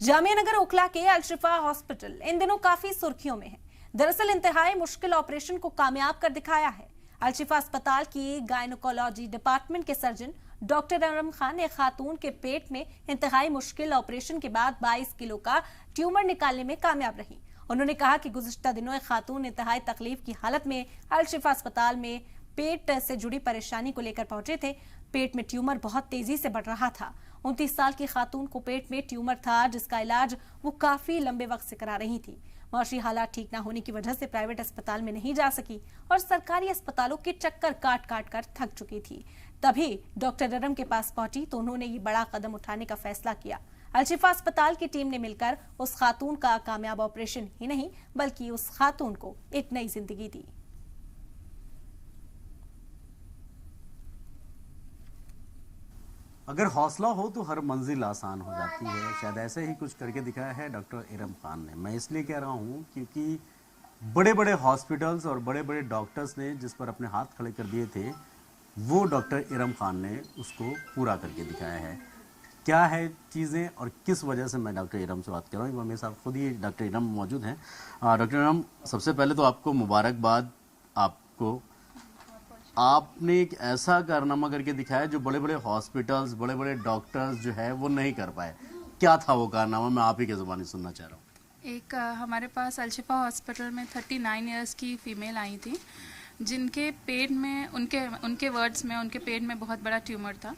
जामिया नगर ओखला के अल-शिफा hospital in दिनों काफी सुर्खियों में है। दरअसल इंतहाई मुश्किल ऑपरेशन को कामयाब कर दिखाया है। अल-शिफा अस्पताल की गायनोकोलॉजी डिपार्टमेंट के सर्जन डॉक्टर इरम खान ने खातून के पेट में इंतहाई मुश्किल ऑपरेशन के बाद 22 किलो का ट्यूमर निकालने में कामयाब रही। उन्होंने कहा कि गुज़िश्ता दिनों एक खातून इंतहाई तकलीफ की हालत में अल-शिफा अस्पताल में पेट से जुड़ी परेशानी को लेकर पहुंचे थे। पेट में ट्यूमर बहुत तेजी से बढ़ रहा था। 29 साल की खातून को पेट में ट्यूमर था, जिसका इलाज वो काफी लंबे वक्त से करा रही थी। माशी हालात ठीक न होने की वजह से प्राइवेट अस्पताल में नहीं जा सकी और सरकारी अस्पतालों के चक्कर काट काट कर थक चुकी थी। तभी डॉक्टर इरम के पास पहुंची तो उन्होंने ये बड़ा कदम उठाने का फैसला किया। अल-शिफा अस्पताल की टीम ने मिलकर उस खातून का कामयाब ऑपरेशन ही नहीं बल्कि उस खातून को एक नई जिंदगी दी। अगर हौसला हो तो हर मंजिल आसान हो जाती है। शायद ऐसे ही कुछ करके दिखाया है डॉक्टर इरम खान ने। मैं इसलिए कह रहा हूँ क्योंकि बड़े बड़े हॉस्पिटल्स और बड़े बड़े डॉक्टर्स ने जिस पर अपने हाथ खड़े कर दिए थे, वो डॉक्टर इरम खान ने उसको पूरा करके दिखाया है। क्या है चीज़ें और किस वजह से मैं डॉक्टर इरम से बात कर रहा हूँ, मेरे साथ खुद ही डॉक्टर इरम मौजूद हैं। डॉक्टर इरम, सबसे पहले तो आपको मुबारकबाद। आपने एक ऐसा कारनामा करके दिखाया जो बड़े बड़े हॉस्पिटल्स, बड़े बड़े डॉक्टर्स जो है वो नहीं कर पाए। क्या था वो कारनामा, मैं आप ही के ज़ुबानी सुनना चाह रहा हूँ। एक हमारे पास अल-शिफा हॉस्पिटल में 39 इयर्स की फ़ीमेल आई थी, जिनके पेट में उनके वर्ड्स में उनके पेट में बहुत बड़ा ट्यूमर था।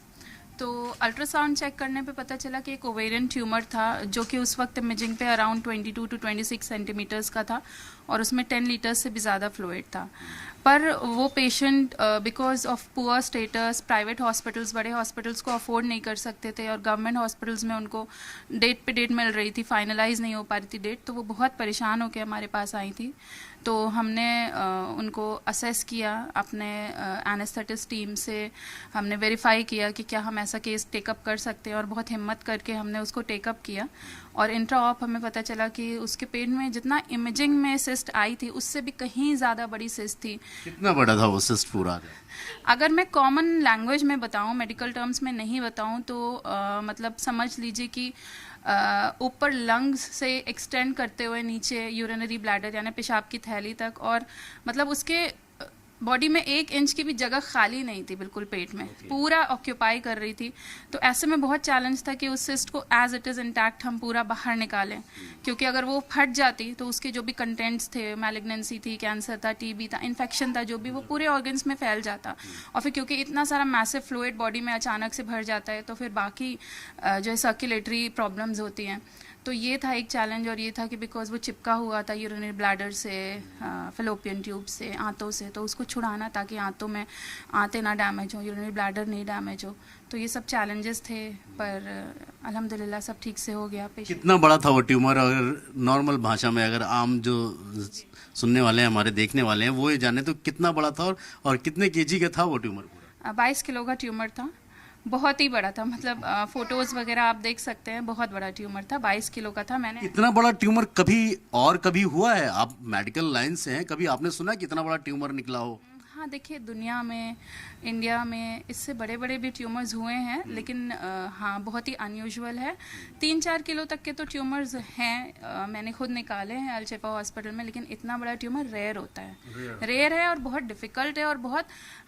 तो अल्ट्रासाउंड चेक करने पे पता चला कि एक ओवेरियन ट्यूमर था, जो कि उस वक्त इमेजिंग पे अराउंड 22 टू 26 सेंटीमीटर्स का था और उसमें 10 लीटर्स से भी ज़्यादा फ्लूइड था। पर वो patient because of poor status private hospitals, बड़े हॉस्पिटल्स को अफोर्ड नहीं कर सकते थे और गवर्नमेंट हॉस्पिटल्स में उनको डेट पे डेट मिल रही थी, फाइनलाइज नहीं हो पा रही थी डेट। तो वो बहुत परेशान होकर हमारे पास आई थी। तो हमने उनको असेस किया, अपने एनेस्थेटिस्ट टीम से हमने वेरीफाई किया कि क्या हम ऐसा केस टेकअप कर सकते हैं और बहुत हिम्मत करके हमने उसको टेकअप किया। और इंट्रा ऑप हमें पता चला कि उसके पेट में जितना इमेजिंग में सिस्ट आई थी उससे भी कहीं ज़्यादा बड़ी सिस्ट थी। कितना बड़ा था वो सिस्ट पूरा? अगर मैं कॉमन लैंग्वेज में बताऊं, मेडिकल टर्म्स में नहीं बताऊं, तो मतलब समझ लीजिए कि ऊपर लंग्स से एक्सटेंड करते हुए नीचे यूरिनरी ब्लैडर यानी पेशाब की थैली तक, और मतलब उसके बॉडी में 1 इंच की भी जगह खाली नहीं थी, बिल्कुल पेट में पूरा ऑक्यूपाई कर रही थी। तो ऐसे में बहुत चैलेंज था कि उस सिस्ट को एज इट इज़ इंटैक्ट हम पूरा बाहर निकालें, क्योंकि अगर वो फट जाती तो उसके जो भी कंटेंट्स थे, मैलिग्नेंसी थी, कैंसर था, टीबी था, इन्फेक्शन था, जो भी, वो पूरे ऑर्गन्स में फैल जाता। और फिर क्योंकि इतना सारा मैसिव फ्लूइड बॉडी में अचानक से भर जाता है तो फिर बाकी जो है सर्कुलेटरी प्रॉब्लम्स होती हैं। तो ये था एक चैलेंज। और ये था कि बिकॉज वो चिपका हुआ था यूरिनरी ब्लैडर से, फेलोपियन ट्यूब से, आंतों से, तो उसको छुड़ाना ताकि आंतों में आंतें ना डैमेज हो, यूरिनरी ब्लैडर नहीं डैमेज हो। तो ये सब चैलेंजेस थे, पर अल्हम्दुलिल्लाह सब ठीक से हो गया। कितना बड़ा था वो ट्यूमर? अगर नॉर्मल भाषा में, अगर आम जो सुनने वाले हैं, हमारे देखने वाले हैं, वो ये जाने तो कितना बड़ा था और कितने केजी का था वो ट्यूमर? पूरा 22 किलो का ट्यूमर था, बहुत ही बड़ा था। मतलब फोटोज वगैरह आप देख सकते हैं, बहुत बड़ा ट्यूमर था, 22 किलो का था। मैंने इतना बड़ा ट्यूमर कभी हुआ है? आप मेडिकल लाइन से हैं, कभी आपने सुना कि इतना बड़ा ट्यूमर निकला हो? हाँ, देखिए, दुनिया में, इंडिया में इससे बड़े बड़े भी ट्यूमर्स हुए हैं, लेकिन हाँ, बहुत ही अनयूजुअल है। 3-4 किलो तक के तो ट्यूमर्स हैं, मैंने खुद निकाले हैं अल-शिफा हॉस्पिटल में, लेकिन इतना बड़ा ट्यूमर रेयर होता है, रेयर है और बहुत डिफिकल्ट है और बहुत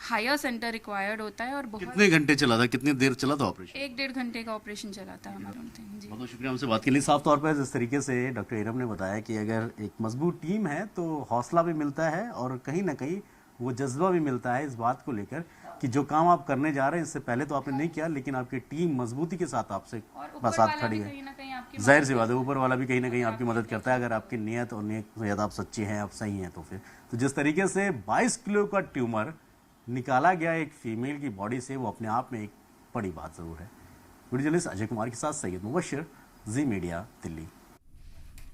हायर सेंटर रिक्वायर्ड होता है। और कितने घंटे चला था, कितनी देर चला था ऑपरेशन? 1-1.5 घंटे का ऑपरेशन चला था हमारे। जी, बहुत शुक्रिया हमसे बात के लिए। साफ तौर पर जिस तरीके से डॉक्टर इरम ने बताया कि अगर एक मजबूत टीम है तो हौसला भी मिलता है और कहीं ना कहीं वो जज्बा भी मिलता है इस बात को लेकर कि जो काम आप करने जा रहे हैं, इससे पहले तो आपने नहीं किया, लेकिन आपकी टीम मजबूती के साथ आपसे साथ खड़ी है। जाहिर सी बात है, ऊपर वाला भी कहीं ना कहीं आपकी मदद करता है, अगर आपकी नीयत और नीयत आप सच्ची हैं, आप सही हैं तो फिर। तो जिस तरीके से 22 किलो का ट्यूमर निकाला गया एक फीमेल की बॉडी से, वो अपने आप में एक बड़ी बात जरूर है। वीडियो जर्नलिस्ट अजय कुमार के साथ सैयद मुबशर, जी मीडिया, दिल्ली।